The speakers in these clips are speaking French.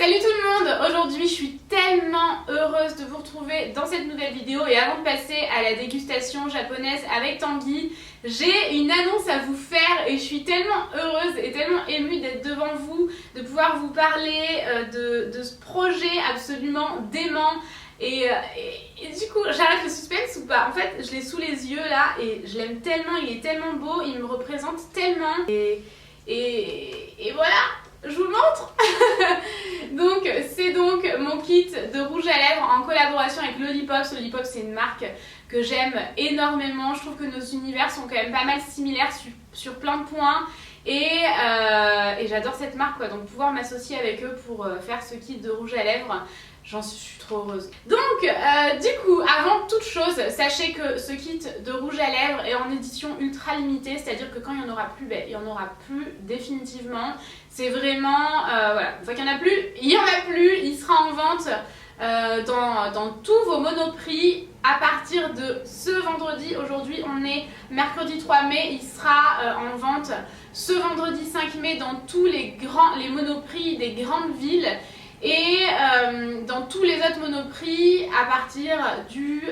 Salut tout le monde! Aujourd'hui je suis tellement heureuse de vous retrouver dans cette nouvelle vidéo et avant de passer à la dégustation japonaise avec Tanguy, j'ai une annonce à vous faire et je suis tellement heureuse et tellement émue d'être devant vous, de pouvoir vous parler de ce projet absolument dément. Et du coup, j'arrête le suspense ou pas? En fait, je l'ai sous les yeux là et je l'aime tellement, il est tellement beau, il me représente tellement. Et voilà, je vous le montre. Donc, c'est donc mon kit de rouge à lèvres en collaboration avec Lollipops. Lollipops, c'est une marque que j'aime énormément. Je trouve que nos univers sont quand même pas mal similaires sur plein de points. Et j'adore cette marque, quoi. Donc, pouvoir m'associer avec eux pour faire ce kit de rouge à lèvres, je suis trop heureuse. Donc, du coup, avant toute chose, sachez que ce kit de rouge à lèvres est en édition ultra limitée, c'est-à-dire que quand il n'y en aura plus, ben, il n'y en aura plus définitivement. C'est vraiment, voilà, une fois qu'il n'y en a plus, il n'y en a plus, il sera en vente dans tous vos Monoprix à partir de ce vendredi. Aujourd'hui, on est mercredi 3 mai, il sera en vente ce vendredi 5 mai dans tous les Monoprix des grandes villes. Et dans tous les autres Monoprix à partir du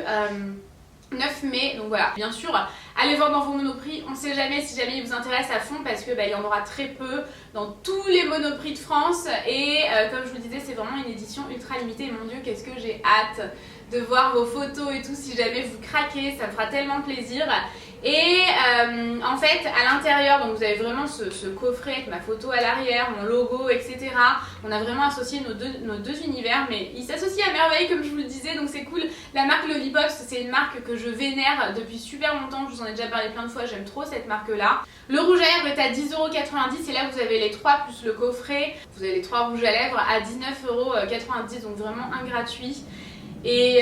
9 mai, donc voilà, bien sûr, allez voir dans vos Monoprix, on ne sait jamais si jamais il vous intéresse à fond parce que il y en aura très peu dans tous les Monoprix de France et comme je vous le disais, c'est vraiment une édition ultra limitée. Mon Dieu, qu'est-ce que j'ai hâte de voir vos photos et tout, si jamais vous craquez, ça me fera tellement plaisir. Et en fait, à l'intérieur, donc vous avez vraiment ce coffret avec ma photo à l'arrière, mon logo, etc. On a vraiment associé nos deux univers, mais ils s'associent à merveille, comme je vous le disais, donc c'est cool. La marque Lollipops, c'est une marque que je vénère depuis super longtemps, je vous en ai déjà parlé plein de fois, j'aime trop cette marque-là. Le rouge à lèvres est à 10,90 € et là vous avez les 3 plus le coffret. Vous avez les 3 rouges à lèvres à 19,90 €, donc vraiment un gratuit. Et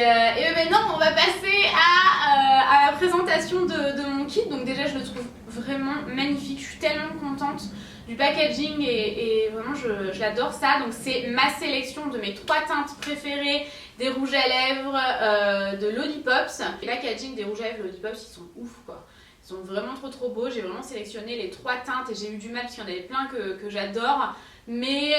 maintenant on va passer à la présentation de mon kit. Donc déjà je le trouve vraiment magnifique, je suis tellement contente du packaging et vraiment j'adore ça. Donc c'est ma sélection de mes 3 teintes préférées des rouges à lèvres de Lollipops. Le packaging des rouges à lèvres Lollipops, ils sont ouf quoi. Ils sont vraiment trop beaux. J'ai vraiment sélectionné les 3 teintes et j'ai eu du mal parce qu'il y en avait plein que j'adore. Mais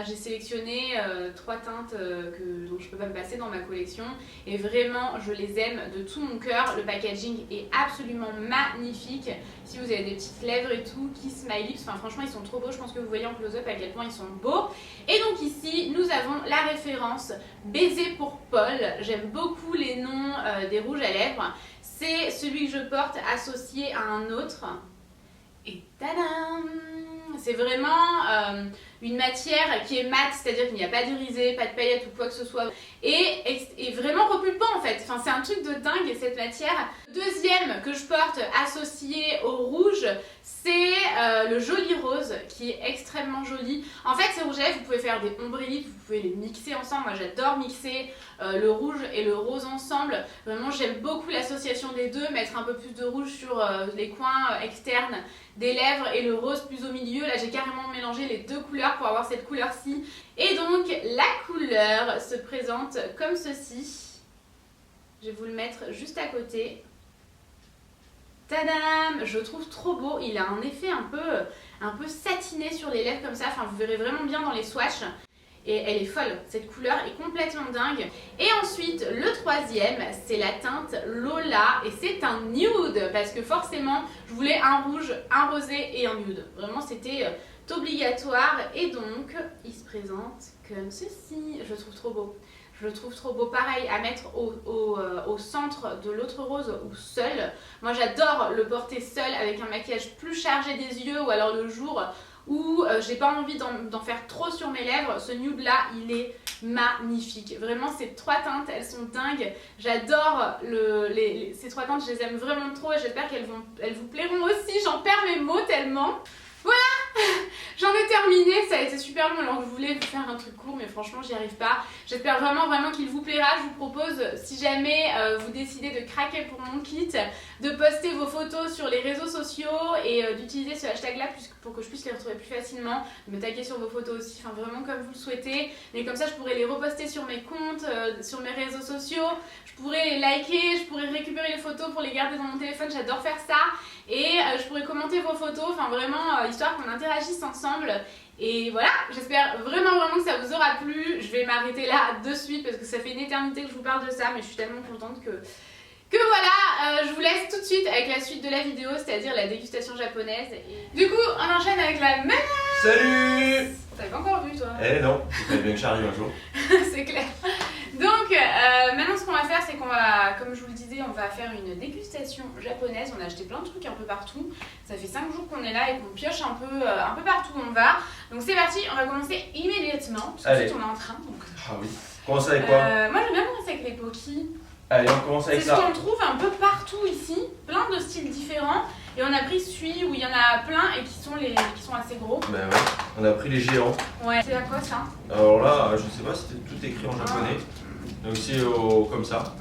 j'ai sélectionné 3 teintes dont je peux pas me passer dans ma collection et vraiment je les aime de tout mon cœur. Le packaging est absolument magnifique. Si vous avez des petites lèvres et tout, Kiss My Lips, enfin franchement ils sont trop beaux. Je pense que vous voyez en close-up à quel point ils sont beaux. Et donc ici nous avons la référence Baiser pour Paul. J'aime beaucoup les noms des rouges à lèvres. C'est celui que je porte associé à un autre. Et tadam! C'est vraiment une matière qui est mate, c'est-à-dire qu'il n'y a pas d'irisé, pas de paillettes ou quoi que ce soit. Et vraiment repulpant en fait. Enfin, c'est un truc de dingue cette matière. Le deuxième que je porte associé au rouge, c'est le Joli Rose qui est extrêmement joli. En fait, ces rouges à lèvres, vous pouvez faire des ombrellites, vous pouvez les mixer ensemble. Moi, j'adore mixer le rouge et le rose ensemble. Vraiment, j'aime beaucoup l'association des deux, mettre un peu plus de rouge sur les coins externes des lèvres et le rose plus au milieu. Là, j'ai carrément mélangé les deux couleurs pour avoir cette couleur-ci. Et donc, la couleur se présente comme ceci. Je vais vous le mettre juste à côté. Tadam! Je le trouve trop beau. Il a un effet un peu satiné sur les lèvres comme ça. Enfin, vous verrez vraiment bien dans les swatchs. Et elle est folle, cette couleur est complètement dingue. Et ensuite, le troisième, c'est la teinte Lola. Et c'est un nude, parce que forcément, je voulais un rouge, un rosé et un nude. Vraiment, c'était obligatoire. Et donc, il se présente comme ceci. Je le trouve trop beau. Je le trouve trop beau, pareil, à mettre au centre de l'autre rose ou seul. Moi, j'adore le porter seul avec un maquillage plus chargé des yeux ou alors le jour où j'ai pas envie d'en faire trop sur mes lèvres. Ce nude là il est magnifique, vraiment ces 3 teintes elles sont dingues. J'adore ces 3 teintes, je les aime vraiment trop et j'espère qu'elles vous plairont aussi. J'en perds mes mots tellement. Voilà, j'en ai terminé, ça a été super long alors que je voulais vous faire un truc court mais franchement j'y arrive pas. J'espère vraiment qu'il vous plaira. Je vous propose, si jamais vous décidez de craquer pour mon kit, de poster vos photos sur les réseaux sociaux et d'utiliser ce hashtag là pour que je puisse les retrouver plus facilement, de me taguer sur vos photos aussi, enfin vraiment comme vous le souhaitez. Mais comme ça je pourrais les reposter sur mes comptes, sur mes réseaux sociaux, je pourrais les liker, je pourrais récupérer les photos pour les garder dans mon téléphone, j'adore faire ça. Et je pourrais commenter vos photos, enfin vraiment histoire qu'on interagisse ensemble Et voilà, j'espère vraiment que ça vous aura plu. Je vais m'arrêter là de suite parce que ça fait une éternité que je vous parle de ça, mais je suis tellement contente que voilà, je vous laisse tout de suite avec la suite de la vidéo, c'est-à-dire la dégustation japonaise. Et du coup, on enchaîne avec la menace. Salut! T'avais pas encore vu toi? Eh non, il fallait bien que j'arrive un jour. C'est clair. Donc maintenant ce qu'on va faire, c'est qu'on va, comme je vous le disais, on va faire une dégustation japonaise. On a acheté plein de trucs un peu partout. Ça fait 5 jours qu'on est là et qu'on pioche un peu partout où on va. Donc c'est parti, on va commencer immédiatement. Parce que tout on est en train. Donc... Ah oui. Commence avec quoi? Moi j'aime bien commencer avec les Poki. Allez, on commence avec ça. C'est ce qu'on trouve un peu partout ici, plein de styles différents. Et on a pris celui où il y en a plein et qui sont assez gros. Ben ouais, on a pris les géants. Ouais. C'est à quoi ça? Alors là, je sais pas si tout écrit en japonais. Donc c'est comme ça.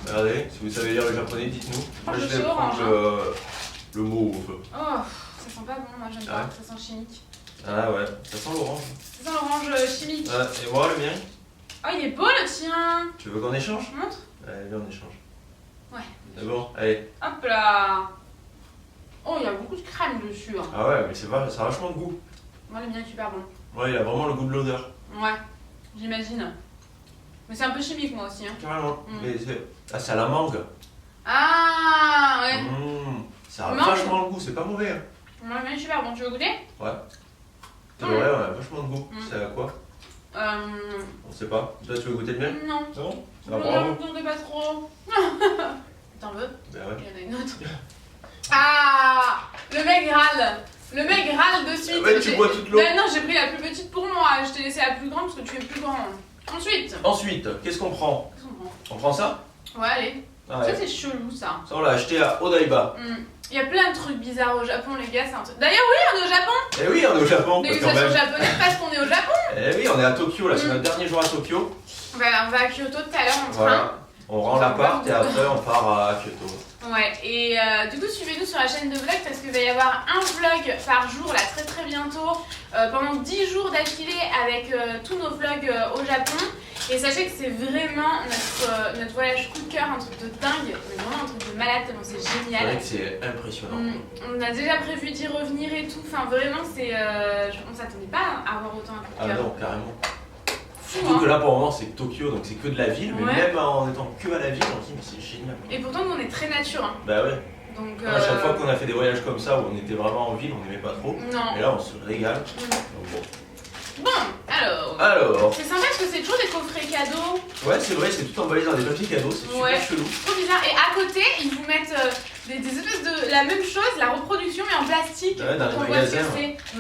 Regardez, si vous savez lire le japonais, dites-nous. Moi je vais prendre le mot au feu. Oh, ça sent pas bon, moi j'aime pas, ça sent chimique. Ah ouais, ça sent l'orange. Ça sent l'orange chimique. Et moi le mien? Oh, il est beau le tien. Tu veux qu'on échange? Montre. Allez, viens on échange. Ouais. C'est bon, allez. Hop là. Oh, il y a beaucoup de crème dessus. Hein. Ah ouais, mais ça a vachement de goût. Moi le mien est super bon. Ouais, il a vraiment le goût de l'odeur. Ouais, j'imagine. Mais c'est un peu chimique moi aussi. Hein. Carrément. Mais c'est à la mangue. Ah ouais. Ça a vachement le goût, c'est pas mauvais. Hein. Moi le mien est super bon, tu veux goûter? Ouais. C'est vrai, on a vachement de goût. C'est à quoi? On sait pas. Toi, tu veux goûter le mien? Non. Non? Ah, bravo. Non, pas trop. T'en veux? Ben ouais. Il y en a une autre. Ah, le mec râle. Le mec râle de suite. Ouais, tu bois toute l'eau. Non, j'ai pris la plus petite pour moi. Je t'ai laissé la plus grande parce que tu es plus grand. Ensuite, qu'est-ce qu'on prend? On prend ça? Ouais, allez. Ah, ça, ouais. c'est chelou, ça. Ça, on l'a acheté à Odaiba. Il y a plein de trucs bizarres au Japon, les gars. D'ailleurs, oui, on est au Japon. Eh oui, on est au Japon. Dégustation japonaise parce qu'on est au Japon. Eh oui, on est à Tokyo, là. C'est notre dernier jour à Tokyo. On va à Kyoto tout à l'heure en train. On rend l'appart et après on part à Kyoto. Ouais, et du coup suivez-nous sur la chaîne de vlog parce qu'il va y avoir un vlog par jour là très bientôt pendant 10 jours d'affilée avec tous nos vlogs au Japon. Et sachez que c'est vraiment notre voyage coup de cœur, un truc de dingue, vraiment un truc de malade tellement c'est génial. C'est vrai que c'est impressionnant. On a déjà prévu d'y revenir et tout, enfin vraiment c'est... on s'attendait pas à avoir autant un coup de cœur. Ah non, carrément. Surtout que là pour le moment c'est Tokyo donc c'est que de la ville, mais même en étant que à la ville on se dit mais c'est génial. Et pourtant nous on est très nature. Hein. Bah ouais. Donc, à chaque fois qu'on a fait des voyages comme ça où on était vraiment en ville on n'aimait pas trop. Non. Et là on se régale. Bon, alors. C'est sympa parce que c'est toujours des coffrets cadeaux. Ouais c'est vrai, c'est tout emballé dans des papiers cadeaux, c'est super chelou. Trop bizarre. Et à côté ils vous mettent des espèces de la même chose, la reproduction mais en plastique. Ouais, dans les magasins.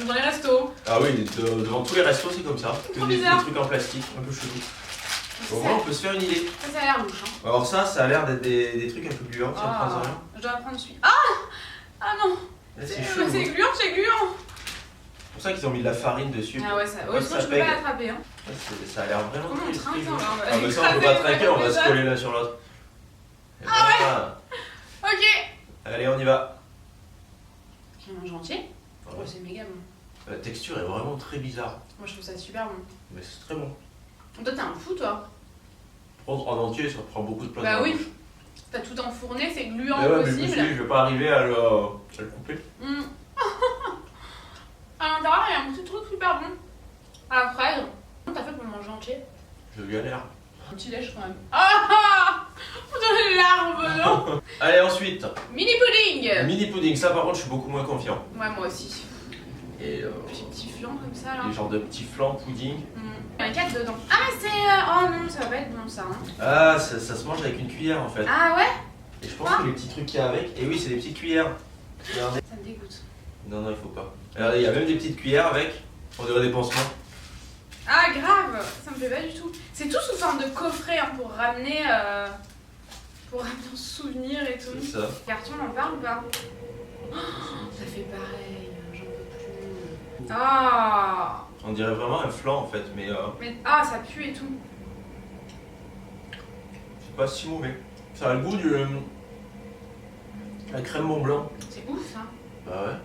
Dans les restos. Ah oui, devant tous les restos c'est comme ça. Trop des bizarre. trucs en plastique, un peu chelou. Au moins on peut se faire une idée. Ça a l'air louche. Hein. Alors ça a l'air d'être des trucs un peu gluants, si on prend rien. Je dois prendre celui. Ah non. C'est gluant, c'est gluant. C'est pour ça qu'ils ont mis de la farine dessus. Ah ouais, sinon tu peux pas l'attraper. Hein. Ouais, ça a l'air vraiment. Comment on trinque là? Ah mais ça on peut pas trinquer, on va se coller l'un sur l'autre. Ah ouais. Ok. Allez on y va. Je mange entier. Oh c'est méga bon. La texture est vraiment très bizarre. Moi je trouve ça super bon. Mais c'est très bon. Toi t'es un fou toi. Prendre en entier ça prend beaucoup de place. Bah oui. T'as tout enfourné, c'est gluant mais possible. Mais je me suis dit, je vais pas arriver à le couper. À l'intérieur, il y a un petit truc super bon. À la fraise. Comment t'as fait pour le manger entier? Je galère. Un petit lèche quand même. Ah on dirait les larmes, non? Allez, ensuite. Mini pudding. Mini pudding, ça par contre, je suis beaucoup moins confiant. Ouais, moi aussi. Et petit flan comme ça là. Des genres de petits flans pudding. Il y a un 4 dedans. Ah, c'est. Oh non, ça va pas être bon ça. Hein. Ah, ça se mange avec une cuillère en fait. Ah ouais? Et je pense que les petits trucs qu'il y a avec. Et oui, c'est des petites cuillères. Regardez. Ça me dégoûte. Non, il faut pas. Regardez, il y a même des petites cuillères avec. On dirait des pansements. Ah, grave. Ça me plaît pas du tout. C'est tout sous forme de coffret hein, pour ramener. Pour ramener en souvenir et tout. C'est ça. Carton, on en parle ou pas? Oh, ça fait pareil. J'en peux plus. Ah. On dirait vraiment un flan en fait, mais ça pue et tout. c'est pas si mauvais. Ça a le goût de la crème Mont Blanc. C'est ouf ça. Bah ouais.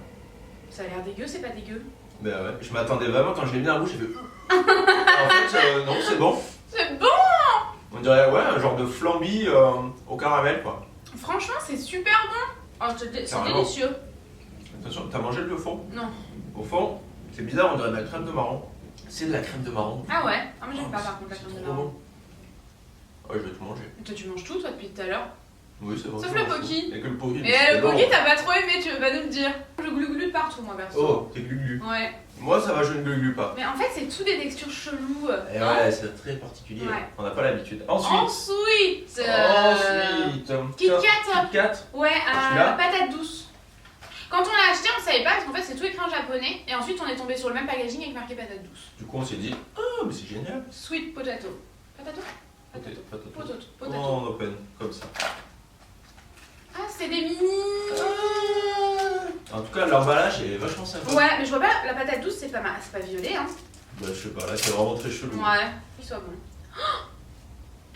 Ça a l'air dégueu, c'est pas dégueu. Bah ouais. Je m'attendais vraiment quand je l'ai mis dans la bouche, j'ai fait. En fait, non, c'est bon. C'est bon. On dirait ouais un genre de flambi au caramel quoi. Franchement, c'est super bon. Oh, c'est délicieux. Attention, t'as mangé le fond? Non. Au fond, C'est bizarre, on dirait de la crème de marron. C'est de la crème de marron. Ah ouais? Ah moi j'aime pas par contre la crème de marron. Bon. Ouais, je vais tout manger. Et toi tu manges tout toi depuis tout à l'heure? Oui, c'est vrai. Sauf le Pocky. Et que le Pocky. Et le Pocky t'as pas trop aimé, tu veux pas nous le dire. Je glu-glu partout moi perso. Oh, t'es glu-glu. Ouais. Moi ça va, je ne glu-glu pas. Mais en fait c'est tout des textures cheloues. Et ouais, c'est très particulier. Ouais. On n'a pas l'habitude. Ensuite. Ensuite. Kit Kat. Kit Kat. Ouais, Celui-là patate douce. Quand on l'a acheté, on savait pas parce qu'en fait c'est tout écrit en japonais. Et ensuite on est tombé sur le même packaging avec marqué patate douce. Du coup on s'est dit, ah mais c'est génial. Sweet potato. Potato? Potato. Potato. En open, comme ça. Ah, c'est des mini. En tout cas, l'emballage est vachement sympa. Ouais, mais je vois pas, la patate douce c'est pas violet hein. Bah je sais pas, là c'est vraiment très chelou. Ouais, qu'il soit bon. Oh,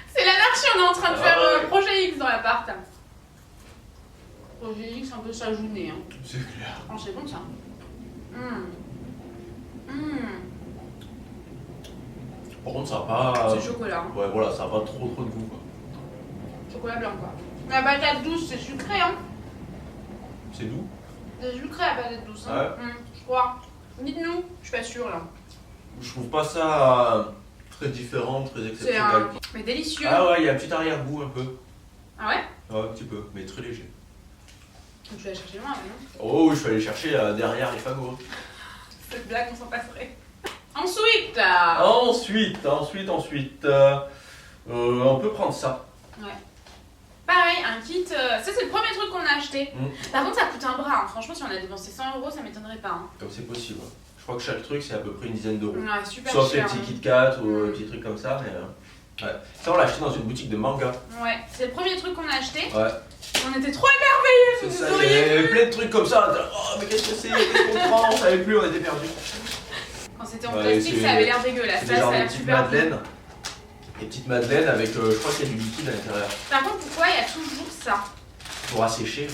c'est l'anarchie, on est en train de faire projet X dans l'appart. Projet X un peu sajouné hein. C'est clair. Oh, c'est bon ça. Par contre ça va pas... C'est chocolat. Hein. Ouais voilà, ça va pas trop de goût quoi. Chocolat blanc quoi. La patate douce c'est sucré hein. C'est doux. C'est sucré la patate douce hein. Ouais. Je crois. Dites-nous, je suis pas sûre là. Je trouve pas ça très différent, très exceptionnel. Mais délicieux. Ah ouais, il y a un petit arrière-goût un peu. Ah ouais? Ouais, un petit peu, mais très léger. Tu vas chercher loin là, non? Oh oui, je suis allé chercher derrière les fagots. Cette blague, on s'en passerait. Ensuite, on peut prendre ça. Ouais. Pareil, un kit. Ça, c'est le premier truc qu'on a acheté. Par contre, ça coûte un bras. Hein. Franchement, si on a dépensé 100 €, ça m'étonnerait pas. Hein. Comme c'est possible. Je crois que chaque truc, c'est à peu près une dizaine d'euros. Ouais, super sauf cher. les petits Kit Kat ou des petits trucs comme ça. Mais, ouais. Ça, on l'a acheté dans une boutique de manga. Ouais, c'est le premier truc qu'on a acheté. Ouais. On était trop émerveillés. C'est ça, il y avait plein de trucs comme ça. On était là, oh, mais qu'est-ce que c'est? Qu'est-ce qu'on prend? On savait plus, on était perdus. Quand c'était en plastique, ça avait l'air dégueulasse. C'est Ça, genre ça a des l'air petites super madeleines. bon. Des petites madeleines avec, je crois qu'il y a du liquide à l'intérieur. Par contre, pourquoi il y a toujours ça? Pour assécher.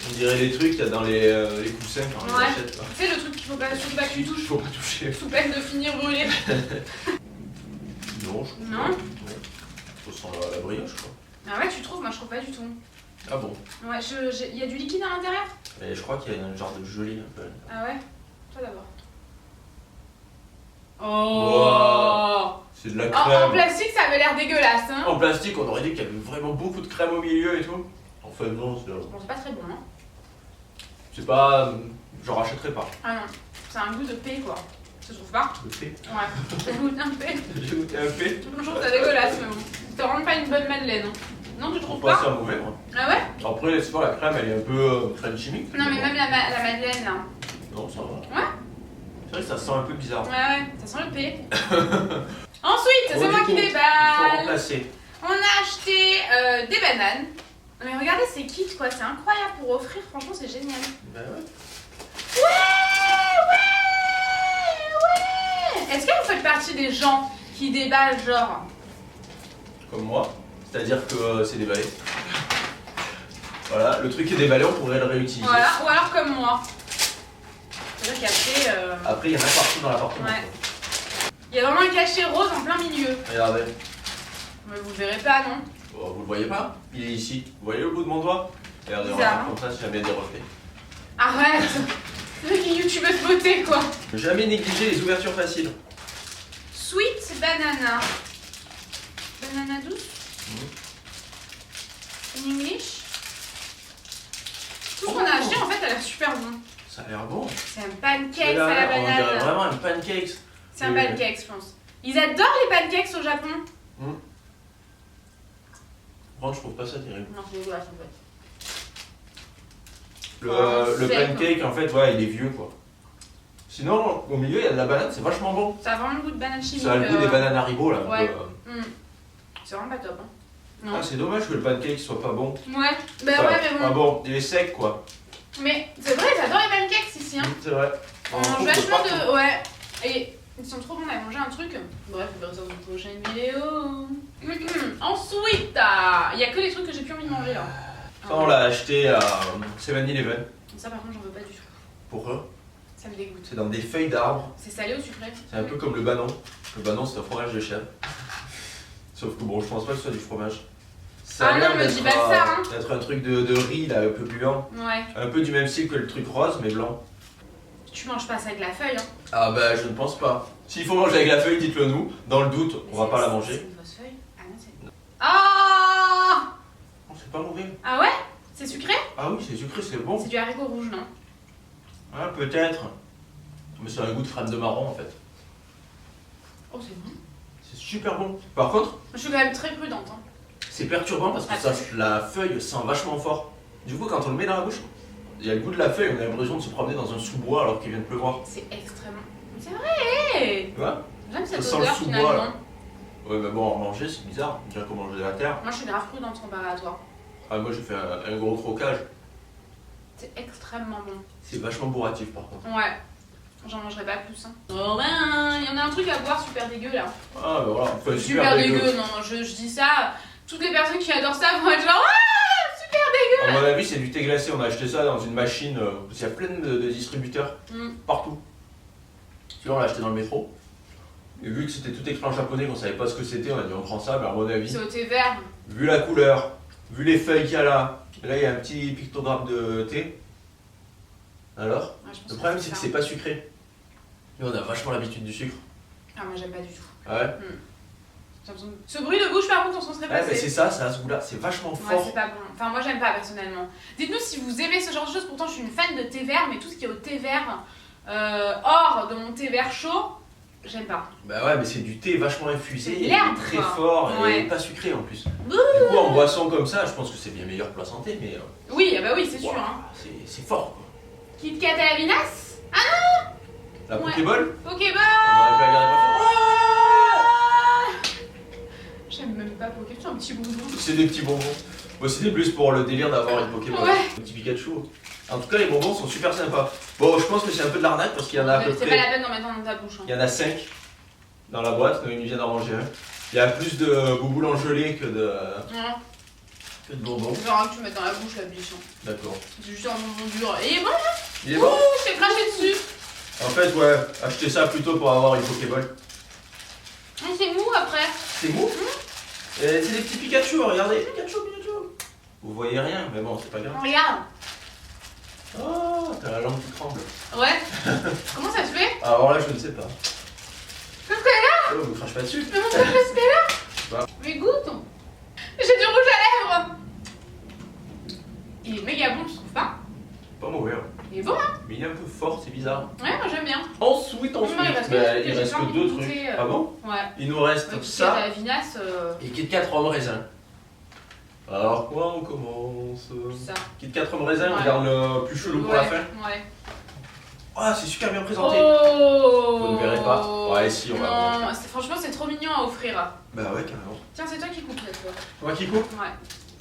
On dirait les trucs qu'il y a dans les coussins quand on les achète. Tu sais, le truc qu'il faut pas, surtout pas que tu touches. Faut pas toucher. Sous peine de finir brûlé. Non, je trouve Non. pas. Faut sans la brioche quoi. Ah ouais, tu trouves? Moi, je trouve pas du tout. Ah bon? Ouais, il y a du liquide à l'intérieur? Et je crois qu'il y a un genre de gelée un peu. Ah ouais? Toi d'abord. Oh, c'est de la crème. En plastique, ça avait l'air dégueulasse. Hein. En plastique, on aurait dit qu'il y avait vraiment beaucoup de crème au milieu et tout. En fait, non, Bon, c'est pas très bon. Hein. c'est pas. J'en rachèterais pas. Ah non, c'est un goût de paix quoi. Tu trouves pas? Le thé. Ouais, ça goûte un paix. J'ai goûté un thé. Je trouve ça dégueulasse, mais bon. Ça rend pas une bonne madeleine. Hein. Non, tu trouves Pas pas? ça mauvais, moi. Ah ouais? Après, c'est pas la crème, elle est un peu crème chimique. Non, mais même la madeleine là. Non, ça va. Ouais? C'est vrai que ça sent un peu bizarre. Ouais, ça sent le paix. Ensuite, c'est moi qui Il faut déballe. remplacer. On a acheté des bananes. Mais regardez ces kits quoi, c'est incroyable pour offrir, franchement c'est génial. Ben ouais. Ouais. Est-ce que vous faites partie des gens qui déballent genre? Comme moi. C'est-à-dire que c'est déballé. Voilà, le truc est déballé, on pourrait le réutiliser. Voilà, ou alors comme moi. C'est-à-dire qu'après... Après, il y en a partout dans l'appartement. Ouais. Il y a vraiment un cachet rose en plein milieu. Regardez. Mais vous le verrez pas, non? Oh, vous le voyez pas? Il est ici. Vous voyez le bout de mon doigt? Regardez, Bizarre, comme ça, si jamais des reflets. Arrête. C'est une youtubeuse beauté, quoi. Jamais négliger les ouvertures faciles. Sweet banana. Banana douce? In English? Tout ce qu'on a acheté, en fait, a l'air super bon. Ça a l'air bon. C'est un pancake à la On dirait banane. vraiment un pancake. C'est un pancake, je pense. Ils adorent les pancakes au Japon. Bon, je trouve pas ça terrible. Non, c'est dégueulasse en fait. Le pancake, en fait, ouais, il est vieux quoi. Sinon, au milieu, il y a de la banane, c'est vachement bon. Ça a vraiment le goût de banane chimique. Ça a le goût des bananes Haribo là. Ouais. C'est vraiment pas top. Hein. Non. Ah, c'est dommage que le pancake soit pas bon. Ouais, bah Enfin, ouais, mais bon. Ah bon, il est sec quoi. Mais c'est vrai, ils adorent les pancakes ici. Hein. C'est vrai. On mange vachement de. Ouais. Et ils sont trop bons, on a mangé un truc. Bref, on verra ça dans une prochaine vidéo. Ensuite, il y a que les trucs que j'ai plus envie de manger là. Ça, on l'a acheté à 7-Eleven. Ça, par contre, j'en veux pas du tout. Pourquoi? Ça me dégoûte. C'est dans des feuilles d'arbres. C'est salé ou sucré? C'est un peu comme le banon. Le banon, c'est un fromage de chèvre. Sauf que bon, je pense pas que ce soit du fromage. Ça a l'air non, me dis pas ça, hein. d'être un truc de riz là, un peu puant. Ouais. Un peu du même style que le truc rose, mais blanc. Tu manges pas ça avec la feuille, hein. Ah bah je ne pense pas. S'il faut manger avec la feuille, dites-le nous. Dans le doute, on va pas la manger. C'est une fausse feuille. Ah non, c'est... Ah Oh, c'est pas mauvais. Ah ouais? C'est sucré? Ah oui, c'est sucré, c'est bon. C'est du haricot rouge, non? Ah, peut-être. Mais c'est un goût de frame de marron en fait. Oh, c'est bon. C'est super bon. Par contre, Je suis quand même très prudente, hein. c'est perturbant parce que ça, la feuille sent vachement fort. Du coup, quand on le met dans la bouche, il y a le goût de la feuille, on a l'impression de se promener dans un sous-bois alors qu'il vient de pleuvoir. C'est extrêmement... C'est vrai! Tu vois? J'aime cette Ça sent le odeur sous-bois, finalement. là. Ouais, mais bon, en manger, c'est bizarre. Déjà qu'on mange de la terre. Moi, je suis grave prudente comparé à toi. Ah, moi, j'ai fait un gros croquage. C'est extrêmement bon. C'est vachement bourratif par contre. Ouais. J'en mangerai pas plus. Hein. Oh ben, il y en a un truc à boire super dégueu là. Ah, bah voilà. Enfin, Super dégueu, non, je dis ça. Toutes les personnes qui adorent ça vont être genre ah, super dégueu. À mon avis, c'est du thé glacé. On a acheté ça dans une machine. Parce qu'il y a plein de distributeurs partout. Celui-là, on l'a acheté dans le métro. Et vu que c'était tout écrit en japonais, qu'on savait pas ce que c'était, on a dit on prend ça, mais à mon avis, C'est au thé vert. vu la couleur, vu les feuilles qu'il y a là, et là il y a un petit pictogramme de thé. Alors, Ouais, je pense le problème que c'est que c'est pas sucré. Nous on a vachement l'habitude du sucre. Ah, moi j'aime pas du tout. Ah ouais. J'ai l'impression de- Ce bruit de bouche, par contre, on s'en serait Ouais, mais passé. c'est ça, ça a ce goût-là, c'est vachement Ouais, fort. c'est pas bon. Enfin, moi j'aime pas personnellement. Dites-nous si vous aimez ce genre de choses. Pourtant, je suis une fan de thé vert, mais tout ce qui est au thé vert, hors de mon thé vert chaud, j'aime pas. Bah ouais, mais c'est du thé vachement infusé, C'est et l'herbe, très quoi. fort et Ouais. pas sucré en plus. Du coup, en boisson comme ça, je pense que c'est bien meilleur pour la santé, mais Oui, ah bah oui, c'est sûr. ouah, Hein. c'est fort quoi. Kit Kat à la vinasse. La Ouais. Pokéball, Pokéball. on aurait pu la garder pour la fin. J'aime même pas Poké, c'est un petit bonbon. C'est des petits bonbons. Moi, c'était plus pour le délire d'avoir une Pokéball. Ouais. Un petit Pikachu. En tout cas, les bonbons sont super sympas. Bon, je pense que c'est un peu de l'arnaque parce qu'il y en a à peu C'est près. pas la peine d'en mettre dans ta bouche. Hein. Il y en a 5 dans la boîte, nous, il vient d'en manger un. Il y a plus de bouboules en gelée que de bonbons. Tu verras que tu mets dans la bouche la biche. Hein. D'accord. C'est juste un bonbon dur. Et il est bon, hein. Il est bon. Ouh, je t'ai craché dessus. En fait, ouais, achetez ça plutôt pour avoir une Pokéball. C'est mou après. C'est mou. Et c'est des petits Pikachu, regardez. Pikachu. Vous voyez rien, mais bon, c'est pas grave. Regarde. Oh, t'as la langue qui tremble. Ouais. Comment ça se fait? Alors là, je ne sais pas. Qu'est-ce qu'elle a? Oh, vous crache pas dessus. Mais mon Dieu, qu'est-ce qu'elle a? Bah. Mais goûte. J'ai du rouge à lèvres. Il est méga bon, tu trouves pas? Pas mauvais, hein. Il est bon, hein? Mais il est un peu fort, c'est bizarre. Ouais, moi j'aime bien. Ensuite, Non, il reste que bah, des trucs il que reste j'ai pas que deux envie de trucs. goûter, Ah bon? Ouais. Il nous reste Kit Kat à ça la vinasse, et Kit Kat rhum raisin. Alors quoi, on commence? ça. Kit Kat rhum raisin, on Ouais. garde le plus chelou pour la fin. Ouais. Ah, c'est super bien présenté. Oh. Vous ne verrez pas. Ouais, si, on va voir. Non, franchement, c'est trop mignon à offrir. Bah ouais, carrément. Tiens, c'est toi qui coupes cette fois. Moi qui coupe. Ouais.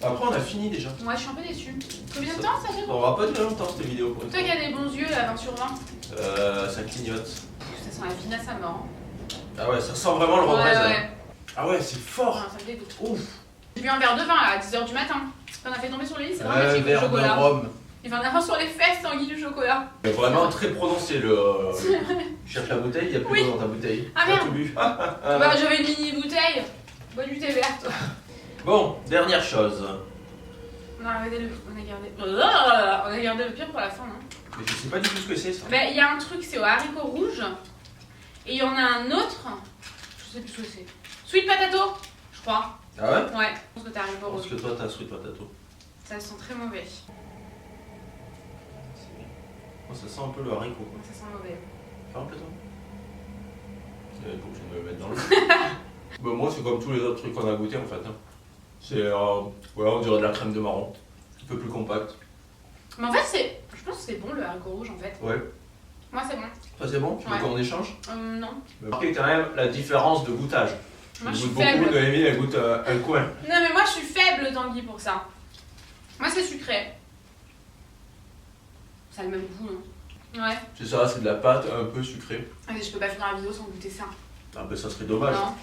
Après, on a fini déjà. Ouais, je suis un peu déçue. Combien de temps ça fait? On aura pas duré longtemps cette vidéo pour une Toi fois. qui as des bons yeux, là, 20 sur 20. Ça clignote. Ça sent la vinasse à mort. Ah ouais, ça sent vraiment le rhum Ouais, raisin. ouais. Ah ouais, c'est fort. Ah, ça me dégoûte. Ouf. J'ai bu un verre de vin là, à 10h du matin. T'en as fait tomber sur le lit, c'est Un dramatique le verre de chocolat. rhum. Il va en avoir sur les fesses, Tanguy, du chocolat. C'est vraiment très prononcé le. Tu cherches la bouteille, il n'y a plus Oui. d'eau dans ta bouteille. Ah, T'as merde. tout bu. Bah, j'avais une mini bouteille. Bois du thé vert, toi. Bon, dernière chose. On a gardé le pire pour la fin, non? Mais je sais pas du tout ce que c'est ça. Bah, il y a un truc, c'est au haricot rouge. Et il y en a un autre. Je sais plus ce que c'est. Sweet potato, je crois. Ah ouais? Ouais, je pense que t'as haricot Parce rouge. que toi t'as sweet potato. Ça sent très mauvais. Moi ça sent un peu le haricot. Quoi. Ça sent mauvais. Fais un peu toi. Il faut que je me mette dans le. Bah, moi c'est comme tous les autres trucs qu'on a goûté en fait. Hein. C'est. Ouais, on dirait de la crème de marron. Un peu plus compact. Mais en fait, c'est. Je pense que c'est bon le haricot rouge en fait. Ouais. Moi, c'est bon. Toi c'est bon? Tu veux Ouais. qu'on échange? Non. Mais marquez quand même la différence de goûtage. Moi, Je je suis goûte beaucoup, faible. Noémie elle goûte un coin. Non, mais moi, je suis faible, Tanguy, pour ça. Moi, c'est sucré. Ça a le même goût, non? Ouais. C'est ça, c'est de la pâte un peu sucrée. Mais je peux pas finir la vidéo sans goûter ça. Ah bah ça serait dommage. Non.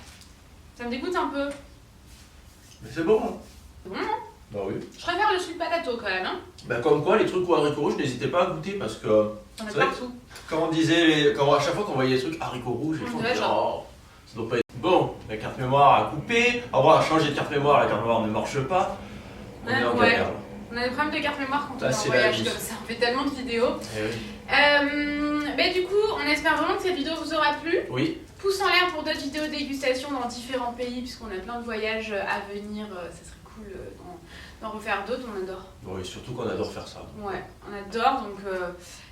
Ça me dégoûte un peu. Mais c'est bon. Hein. C'est bon, non? Bah oui. Je préfère le sweet potato quand même, hein. Bah comme quoi, les trucs au haricot rouge, n'hésitez pas à goûter parce que, T'en as C'est vrai partout. comme on disait, à chaque fois qu'on voyait les trucs haricots rouges, les On gens dirait disaient, genre. oh, ça doit pas être bon. La carte mémoire a coupé, on va changer de carte mémoire, la carte mémoire ne marche pas. On est en Ouais. galère. On a des problèmes de carte mémoire quand on est en c'est voyage la vie. comme ça, on fait tellement de vidéos. Eh oui. Bah, du coup, on espère vraiment que cette vidéo vous aura plu. Oui. Pouce en l'air pour d'autres vidéos dégustation dans différents pays, puisqu'on a plein de voyages à venir. Ça serait cool d'en refaire d'autres, on adore. Oui, surtout qu'on adore faire ça. Ouais, on adore, donc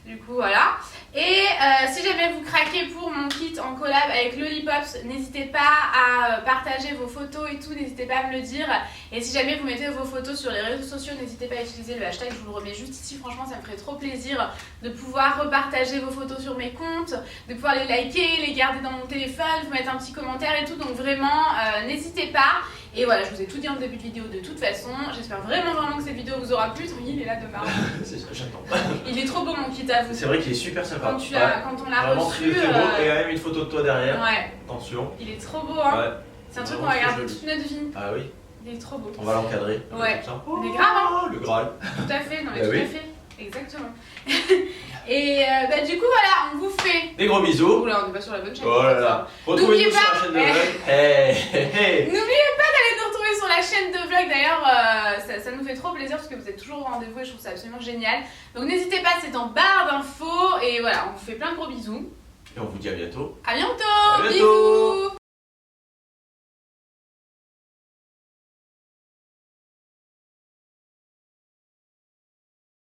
du coup voilà. Et si jamais vous craquez pour mon kit en collab avec Lollipops, n'hésitez pas à partager vos photos et tout, n'hésitez pas à me le dire. Et si jamais vous mettez vos photos sur les réseaux sociaux, n'hésitez pas à utiliser le hashtag, je vous le remets juste ici, franchement ça me ferait trop plaisir de pouvoir repartager vos photos sur mes comptes, de pouvoir les liker, les garder dans mon téléphone, vous mettre un petit commentaire et tout, donc vraiment n'hésitez pas. Et voilà, je vous ai tout dit en début de vidéo de toute façon. J'espère vraiment que cette vidéo vous aura plu. Il est là demain. C'est ça, j'attends. Il est trop beau mon kit à vous. C'est vrai qu'il est super sympa. Quand on l'a vraiment reçu. très beau. Et il y a même une photo de toi derrière. Ouais. Attention. Il est trop beau, hein. Ouais. C'est un truc qu'on va garder toute notre vie. Ah oui. Il est trop beau. On va l'encadrer. Ouais. Comme ça. Mais grave, hein. Le Graal. Tout à fait, non mais Bah tout oui. à fait. Exactement. Et bah du coup voilà, on vous fait. Des gros bisous. Oula, on n'est pas sur la bonne chaîne. Oh là là. Retrouvez-nous sur la chaîne de vlog. Hey, hey, hey. N'oubliez pas d'aller nous retrouver sur la chaîne de vlog. D'ailleurs, ça nous fait trop plaisir parce que vous êtes toujours au rendez-vous et je trouve ça absolument génial. Donc n'hésitez pas, c'est en barre d'infos. Et voilà, on vous fait plein de gros bisous. Et on vous dit à bientôt. À bientôt. À bientôt. Bisous.